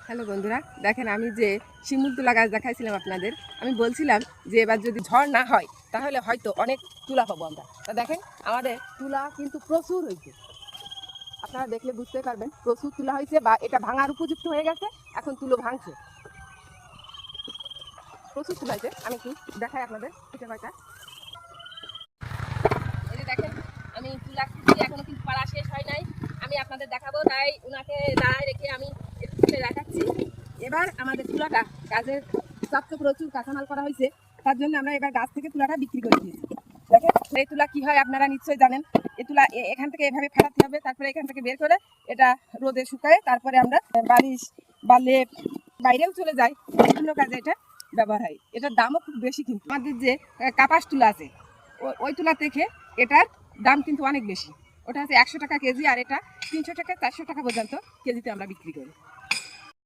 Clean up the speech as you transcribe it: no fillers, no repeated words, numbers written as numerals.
Hello বন্ধুরা, দেখেন আমি যে শিমুল তুলা গাছ দেখাইছিলাম আপনাদের, আমি বলছিলাম যে এবার যদি ঝড় না হয় তাহলে হয়তো অনেক তুলা পাবো আমরা। তা দেখেন আমাদের তুলা কিন্তু প্রচুর হয়েছে, আপনারা দেখলে বুঝতে পারবেন প্রচুর তুলা হয়েছে বা এটা ভাঙার উপযুক্ত হয়ে গেছে। এখন তুলো ভাঙছে, প্রচুর তুলা হয়েছে। আমি একটু দেখাই আপনাদের এটা কয়টা। এই যে দেখেন আমি তুলা খুঁজছি, এখনো কিন্তু পাড়া শেষ হয় নাই। আমি আপনাদের দেখাবো, তাই উনাকে দাঁড়ায় রেখে আমি একটু তুলে দেখাচ্ছি। এবার আমাদের তুলাটা গাছের চাপতে প্রচুর কাঁচামাল করা হয়েছে, তার জন্য আমরা এবার গাছ থেকে তুলাটা বিক্রি করে দিয়েছি। দেখেন এই তুলা কি হয় আপনারা নিশ্চয়ই জানেন। এই তুলা এখান থেকে এভাবে ফাটাতে হবে, তারপরে এখান থেকে বের করে এটা রোদে শুকায়, তারপরে আমরা বালিশ বা লেপ বাইরেও চলে যাই, বিভিন্ন কাজে এটা ব্যবহার হয়। এটার দামও খুব বেশি, কিন্তু আমাদের যে কাপাস তুলা আছে ওই তুলা থেকে এটার দাম কিন্তু অনেক বেশি। ওটা হচ্ছে 100 টাকা কেজি, আর এটা 300 টাকা 400 টাকা পর্যন্ত কেজিতে আমরা বিক্রি করি।